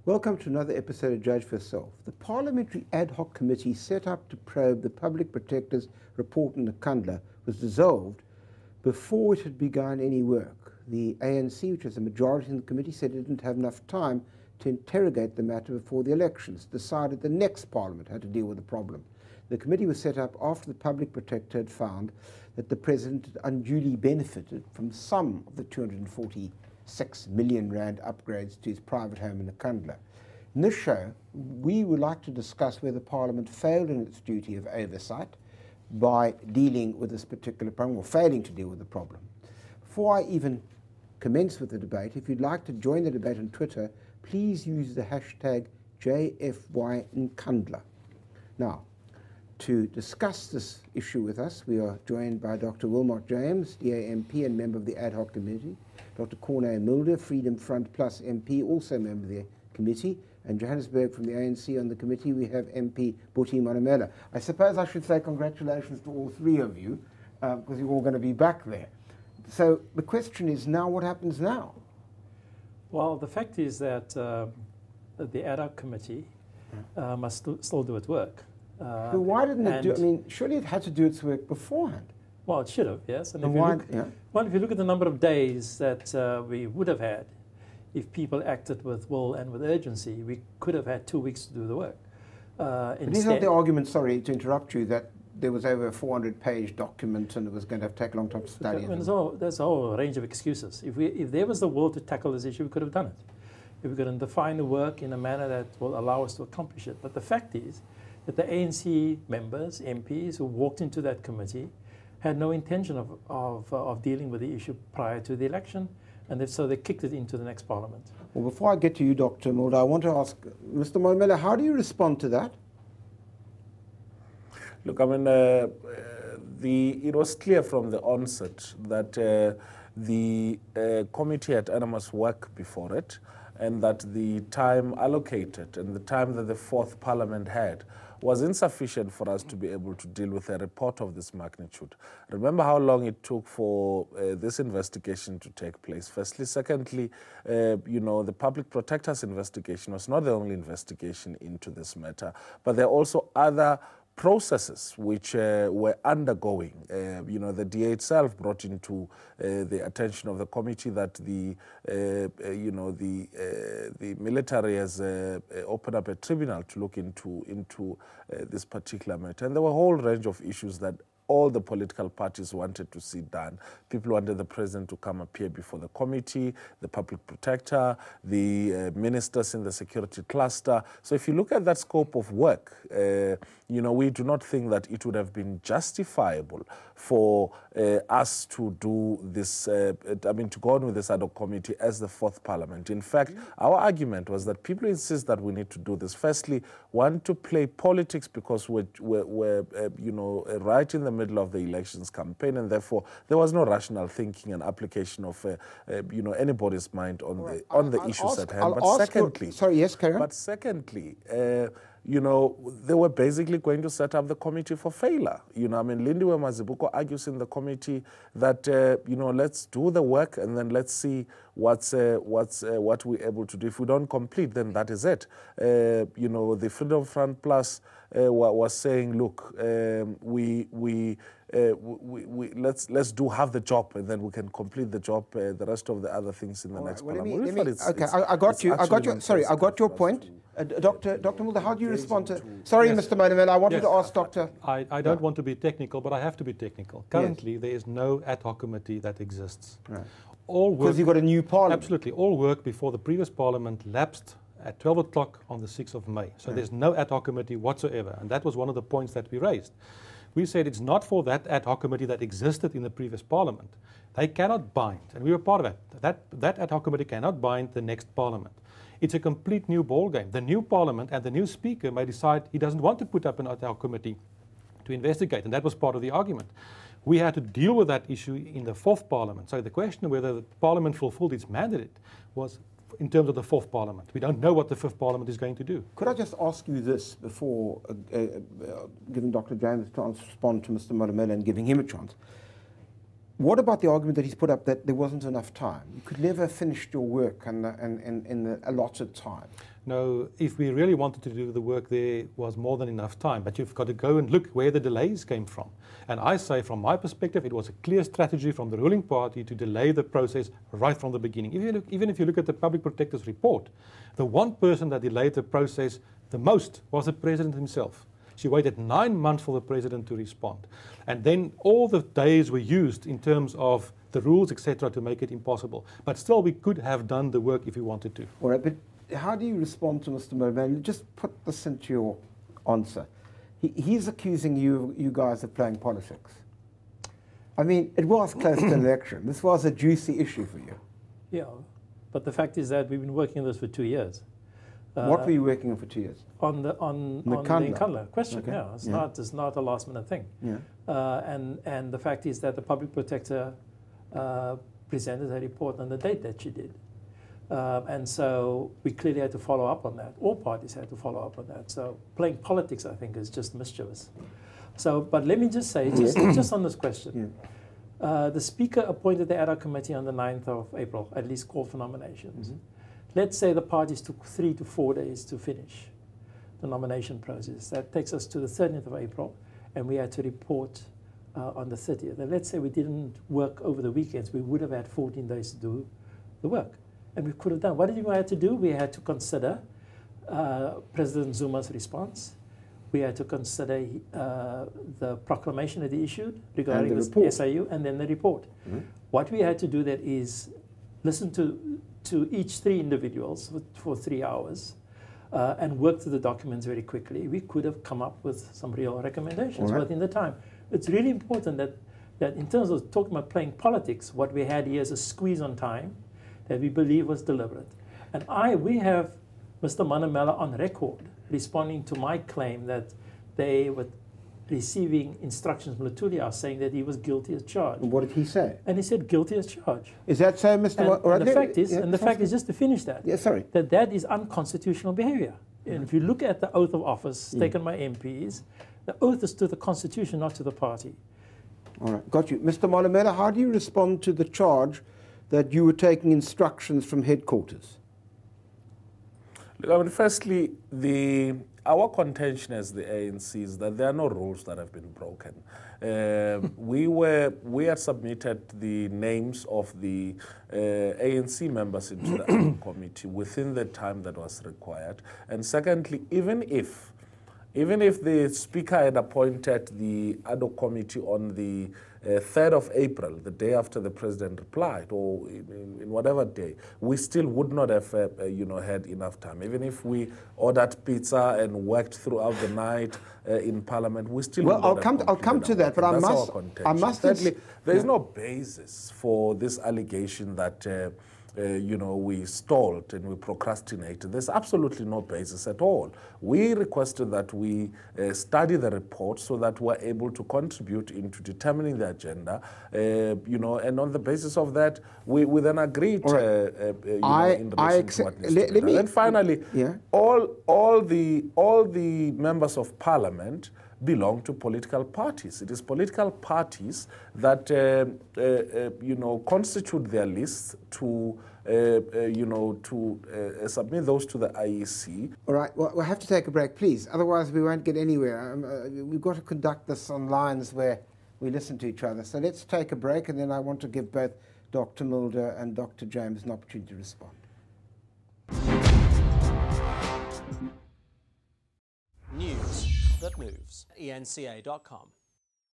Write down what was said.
Welcome to another episode of Judge for Yourself. The Parliamentary Ad Hoc Committee set up to probe the Public Protector's report in Nkandla was dissolved before it had begun any work. The ANC, which has a majority in the committee, said it didn't have enough time to interrogate the matter before the elections, decided the next Parliament had to deal with the problem. The committee was set up after the Public Protector had found that the President had unduly benefited from some of the 246 million rand upgrades to his private home in Nkandla. In this show, we would like to discuss whether Parliament failed in its duty of oversight by dealing with this particular problem, or failing to deal with the problem. Before I even commence with the debate, if you'd like to join the debate on Twitter, please use the hashtag JFYNkandla. Now, to discuss this issue with us, we are joined by Dr. Wilmot James, DA MP and member of the Ad Hoc Committee, Dr. Corne Mulder, Freedom Front Plus MP, also member of the committee, and Johannesburg from the ANC on the committee, we have MP Buti Manamela. I suppose I should say congratulations to all three of you, because you're all going to be back there. So the question is now, what happens now? Well, the fact is that the Ad Hoc Committee must still do its work. But why didn't it do? I mean, surely it had to do its work beforehand. Well, it should have, yes. And if you look at the number of days that we would have had, if people acted with will and with urgency, we could have had 2 weeks to do the work. But is not the argument, sorry to interrupt you, that there was over a 400-page document and it was going to take a long time to study it? There's a whole range of excuses. If there was the will to tackle this issue, we could have done it. If we could have defined the work in a manner that will allow us to accomplish it. But the fact is that the ANC members, MPs, who walked into that committee had no intention of dealing with the issue prior to the election, and so they kicked it into the next Parliament. Well, before I get to you, Dr. Mulder, I want to ask Mr. Manamela, how do you respond to that? Look, I mean, it was clear from the onset that the committee had enormous work before it, and that the time allocated and the time that the fourth Parliament had was insufficient for us to be able to deal with a report of this magnitude. Remember how long it took for this investigation to take place, firstly. Secondly, the Public Protector's investigation was not the only investigation into this matter, but there are also other processes which were undergoing. The DA itself brought into the attention of the committee that the military has opened up a tribunal to look into this particular matter. And there were a whole range of issues that all the political parties wanted to see done. People wanted the president to come appear before the committee, the public protector, the ministers in the security cluster. So if you look at that scope of work, we do not think that it would have been justifiable for us to do this, to go on with this ad hoc committee as the fourth Parliament. In fact, our argument was that people insist that we need to do this. Firstly, want to play politics because we're right in the middle of the elections campaign, and therefore there was no rational thinking and application of anybody's mind on the issues at hand. But secondly, they were basically going to set up the committee for failure. Lindiwe Mazibuko argues in the committee that let's do the work and then let's see what we're able to do. If we don't complete, then that is it. The Freedom Front Plus was saying, look, let's do half the job and then we can complete the job. The rest of the other things in the next Parliament. I got your point. Dr. Mulder, how do you respond to? Sorry, Mr. Manamela, I wanted to ask Dr. I don't want to be technical, but I have to be technical. Currently, there is no ad hoc committee that exists. Right. Because you've got a new Parliament. Absolutely. All work before the previous Parliament lapsed at 12 o'clock on the 6th of May. So there's no ad hoc committee whatsoever. And that was one of the points that we raised. We said it's not for that ad hoc committee that existed in the previous Parliament. They cannot bind, and we were part of it. That ad hoc committee cannot bind the next Parliament. It's a complete new ballgame. The new Parliament and the new Speaker may decide he doesn't want to put up an ad hoc committee to investigate, and that was part of the argument. We had to deal with that issue in the fourth Parliament. So the question of whether the Parliament fulfilled its mandate was in terms of the fourth Parliament. We don't know what the fifth Parliament is going to do. Could I just ask you this before giving Dr. James a chance to respond to Mr. Manamela and giving him a chance? What about the argument that he's put up that there wasn't enough time? You could never have finished your work in the allotted time. No, if we really wanted to do the work, there was more than enough time. But you've got to go and look where the delays came from. And I say, from my perspective, it was a clear strategy from the ruling party to delay the process right from the beginning. Even if you look at the Public Protector's report, the one person that delayed the process the most was the President himself. She waited 9 months for the President to respond. And then all the days were used in terms of the rules, etc., to make it impossible. But still, we could have done the work if we wanted to. All right, but how do you respond to Mr. Mulder? Just put this into your answer. He's accusing you guys of playing politics. I mean, it was close to an election. This was a juicy issue for you. Yeah, but the fact is that we've been working on this for 2 years. What were you working on for 2 years? On the Nkandla question, okay. yeah. It's not a last minute thing. Yeah. And the fact is that the Public Protector presented a report on the date that she did. And so we clearly had to follow up on that. All parties had to follow up on that. So playing politics, I think, is just mischievous. So, but let me just say, just on this question, the Speaker appointed the ad hoc committee on the 9th of April, at least called for nominations. Let's say the parties took 3 to 4 days to finish the nomination process. That takes us to the 30th of April, and we had to report on the 30th. And let's say we didn't work over the weekends, we would have had 14 days to do the work. And we could have done. What did we have to do? We had to consider President Zuma's response. We had to consider the proclamation that he issued regarding the SIU, and then the report. What we had to do that is listen to each 3 individuals for 3 hours and work through the documents very quickly. We could have come up with some real recommendations within the time. It's really important that in terms of talking about playing politics, what we had here is a squeeze on time that we believe was deliberate. And we have Mr. Manamela on record responding to my claim that they were receiving instructions from Lutulia saying that he was guilty as charged. And what did he say? And he said guilty as charged. Is that so, Mr. And the fact is, just to finish that, that is unconstitutional behavior. And if you look at the oath of office taken by MPs, the oath is to the Constitution, not to the party. All right, got you. Mr. Manamela, how do you respond to the charge that you were taking instructions from headquarters? Look, I mean, firstly, our contention as the ANC is that there are no rules that have been broken. We had submitted the names of the ANC members into the committee within the time that was required. And secondly, even if the Speaker had appointed the ad hoc committee on the 3rd of April, the day after the President replied, or in whatever day, we still would not have had enough time. Even if we ordered pizza and worked throughout the night in Parliament, we still would not have I'll come to that, but I must Thirdly, there is no basis for this allegation that we stalled and we procrastinated. There's absolutely no basis at all. We requested that we study the report so that we're able to contribute into determining the agenda, and on the basis of that, we then agreed in relation to what needs to be done. And finally, all the members of Parliament belong to political parties. It is political parties that constitute their lists to submit those to the IEC. All right, well, we'll have to take a break, please. Otherwise, we won't get anywhere. We've got to conduct this on lines where we listen to each other. So let's take a break, and then I want to give both Dr. Mulder and Dr. James an opportunity to respond. News that moves. enca.com.